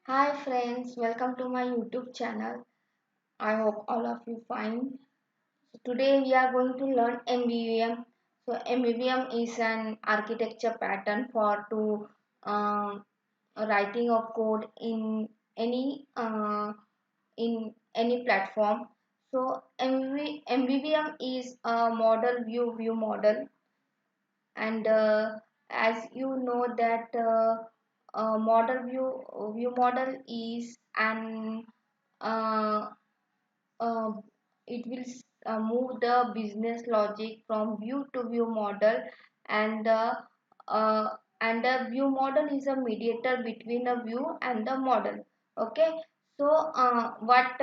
Hi friends, welcome to my YouTube channel. I hope all of you fine. Today we are going to learn MVVM. So MVVM is an architecture pattern for to writing of code any uh, in any platform. So MVVM is a model view model, and as you know that model view model is an uh, uh, it will move the business logic from view to view model, and uh, the view model is a mediator between a view and the model. Okay, so what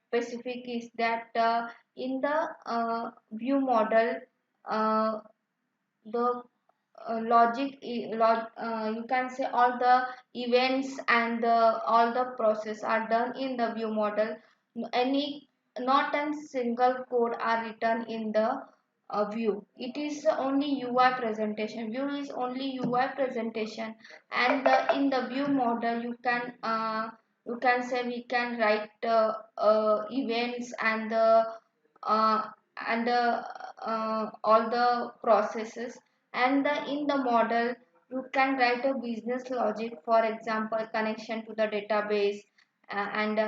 specific is that in the view model, uh, the you can say all the events and all the process are done in the view model. Any Not a single code are written in the view. It is only UI presentation. View is only UI presentation, and in the view model you can say we can write events and the uh, all the processes, and in the model you can write a business logic, for example connection to the database, and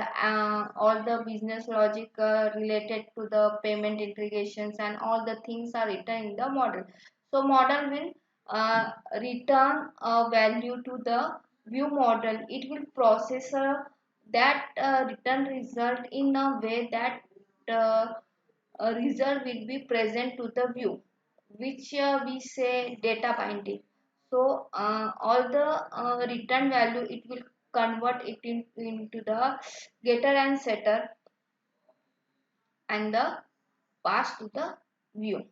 all the business logic related to the payment integrations, and all the things are written in the model. So model will return a value to the view model. It will process that return result in a way that uh, a result will be present to the view, which we say data binding. So all the return value it will convert it into the getter and setter, and the pass to the view.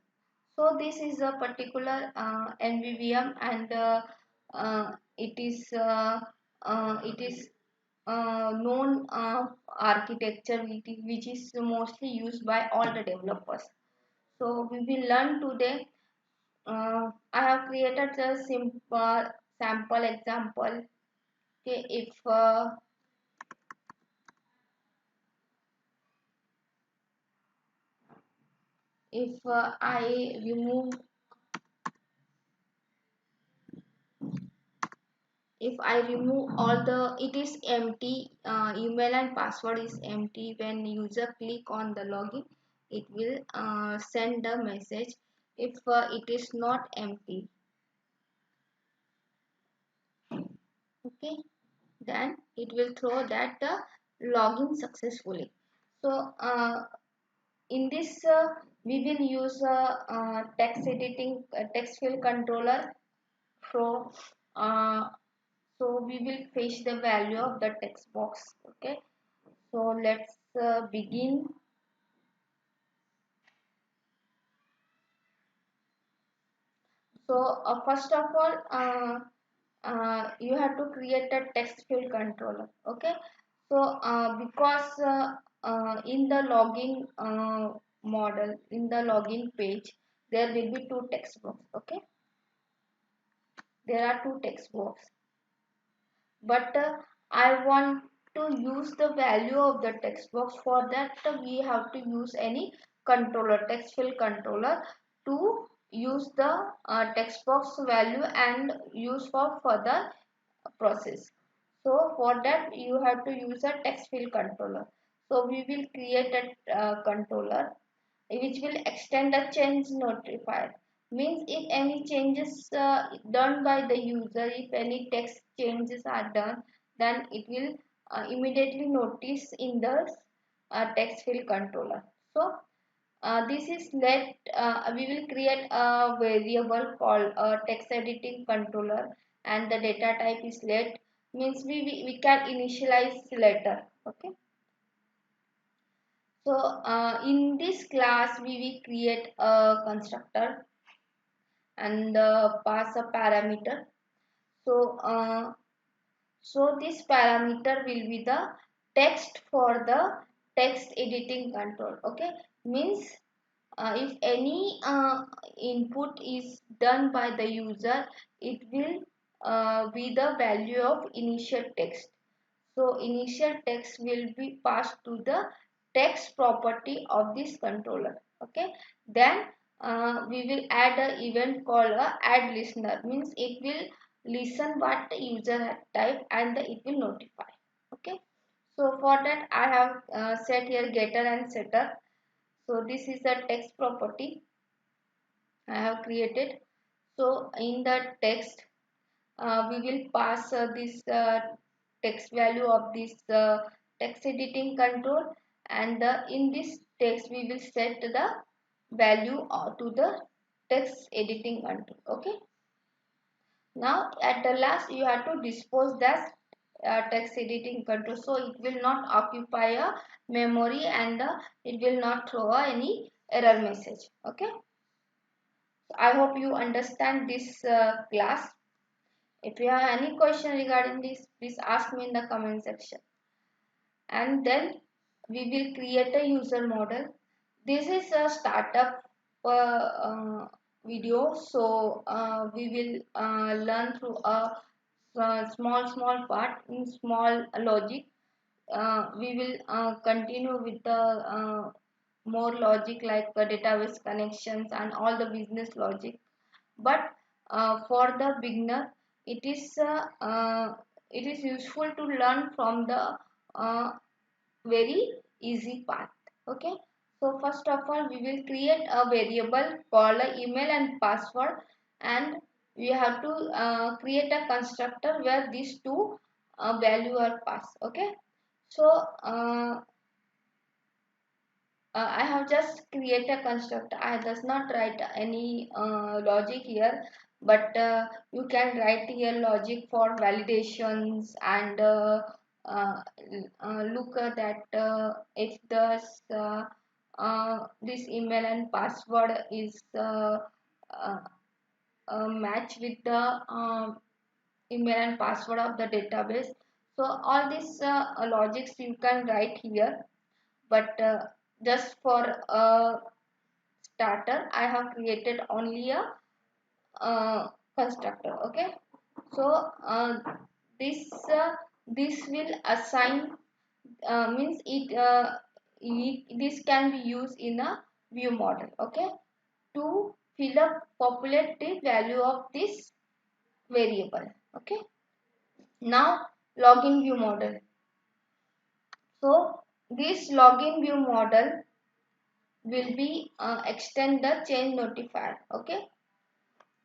So this is a particular MVVM, and it is known architecture which is mostly used by all the developers. So we will learn today. I have created a simple sample example. Okay, if I remove all the, it is empty, email and password is empty. When user click on the login, it will send the message. If it is not empty, okay, then it will throw that login successfully. So in this we will use text editing, text field controller. So uh, we will fetch the value of the text box. Okay, so let's begin. So first of all, you have to create a text field controller. Okay, so because in the login model, in the login page, there will be two text box. Okay, there are two text box, but I want to use the value of the text box. For that we have to use any controller, text field controller, to use the text box value and use for further process. So for that you have to use a text field controller. So we will create a controller which will extend a change notifier. Means if any changes done by the user, if any text changes are done, then it will immediately notice in the text field controller. So this is we will create a variable called text editing controller, and the data type is let. Means we can initialize later. Okay, so in this class we will create a constructor and pass a parameter. So this parameter will be the text for the text editing control. Okay, means if any input is done by the user, it will be the value of initial text. So initial text will be passed to the text property of this controller. Okay. Then we will add an event called a add listener, means it will listen what the user had typed and it will notify. Okay. So for that I have set here getter and setter. So this is the text property I have created. So in the text we will pass this text value of this text editing control, and in this text we will set the value to the text editing control. Okay. Now at the last you have to dispose that text editing control, so it will not occupy a memory, and it will not throw any error message. Okay. So I hope you understand this class. If you have any question regarding this, please ask me in the comment section. And then we will create a user model. This is a startup video, so we will learn through a small part in small logic. We will continue with the more logic like database connections and all the business logic. But for the beginner, it is uh, uh, it is useful to learn from the uh, very easy path. Okay. So first of all we will create a variable called email and password, and we have to create a constructor where these two value are passed. Okay. So I have just create a constructor. I does not write any logic here, but you can write here logic for validations, and uh, look at that if this email and password is uh, match with the email and password of the database. So all these logics you can write here, but just for a starter I have created only a constructor. Okay. So this this will assign means this can be used in a view model. Okay. To fill up populate the value of this variable. Okay. Now login view model. So this login view model will be extend the change notifier. Okay.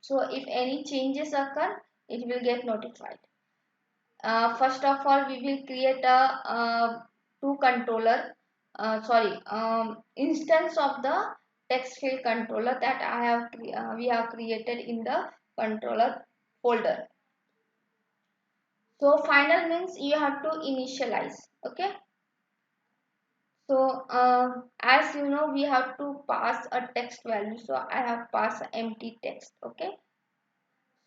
So if any changes occur, it will get notified. First of all we will create a two controller sorry instance of the text field controller that we have created in the controller folder. So final means you have to initialize. Okay. So as you know we have to pass a text value, so I have passed empty text. Okay.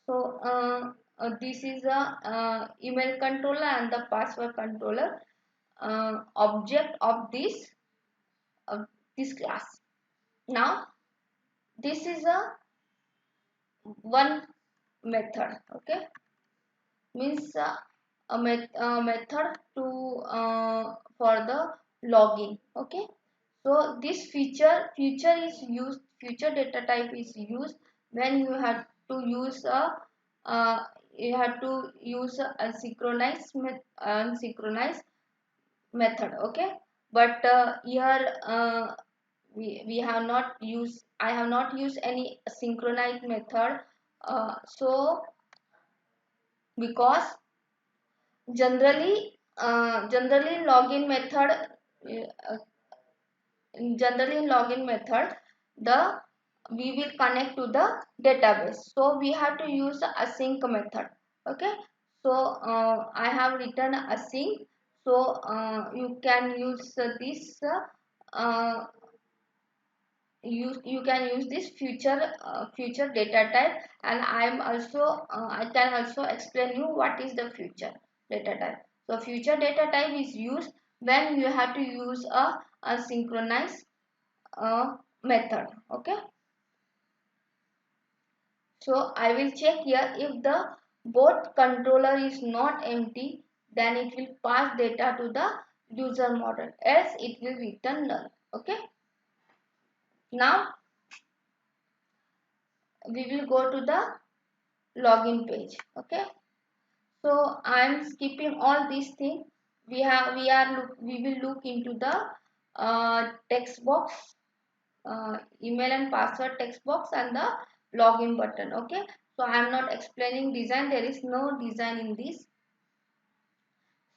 So this is a email controller and the password controller object of this class. Now this is a one method. Okay. Means method to for the logging. Okay. So this feature is used, feature data type is used when you have to use a you have to use a synchronized method. Okay. But here we have not used, I have not used any synchronized method. So because generally login method uh, generally in login method the we will connect to the database, so we have to use the async method. Okay. So I have written async, so you can use this uh, you can use this future data type, and I can also explain you what is the future data type. So future data type is used when you have to use a synchronized method. Okay. So I will check here if the both controller is not empty, then it will pass data to the user model, else it will return null. Okay, now we will go to the login page. Okay, so I am skipping all these things. We will look into the text box, email and password text box, and the login button. Okay, so I am not explaining design, there is no design in this.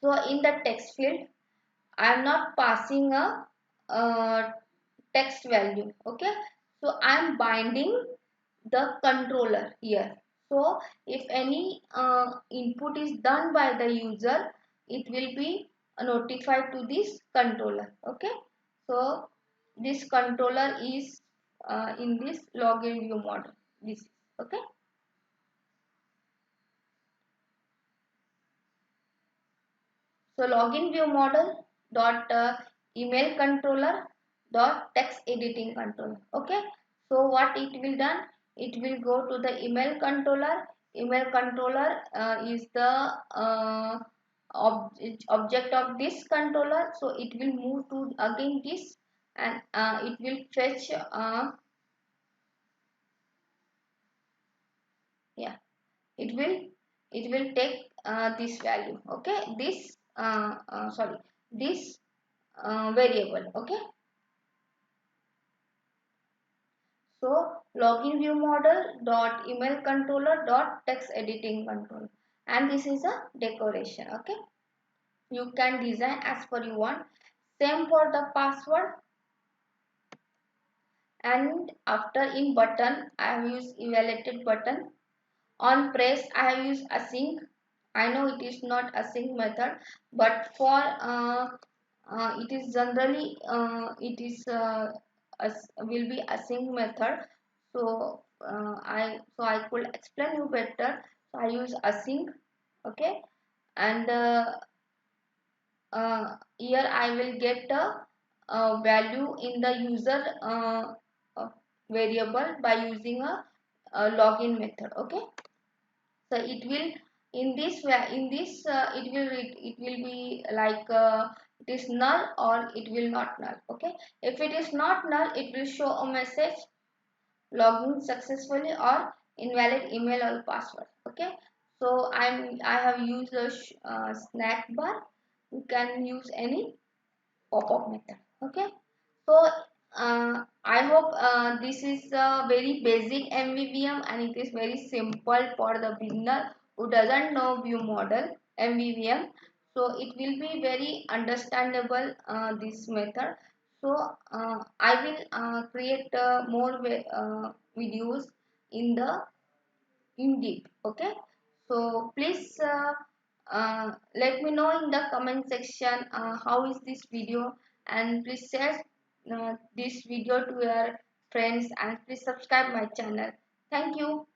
So in the text field I am not passing a text value. Okay, so I am binding the controller here. So if any input is done by the user, it will be notified to this controller. Okay, so this controller is in this login view model. This, okay. So login view model dot email controller dot text editing controller. Okay. So what it will done? It will go to the email controller. Email controller is the object of this controller. So it will move to again this, and it will fetch. Yeah, it will take this value. Okay, this sorry, this variable. Okay, so login view model dot email controller dot text editing controller, and this is a decoration. Okay, you can design as per you want. Same for the password, and after in button I have used evaluated button. On press I have used async. I know it is not async method, but for it is generally it is will be async method. So I could explain you better. So I use async. Okay, and here I will get a value in the user uh, variable by using a login method. Okay, so it will in this it will be like it is null or it will not null. Okay, if it is not null, it will show a message login successfully or invalid email or password. Okay, so I have used a snack bar. You can use any pop-up method. Okay, so I hope this is a very basic MVVM, and it is very simple for the beginner who doesn't know view model MVVM. So it will be very understandable this method. So I will create more videos in the in deep. Okay, so please let me know in the comment section how is this video, and please share this video to your friends, and please subscribe my channel. Thank you.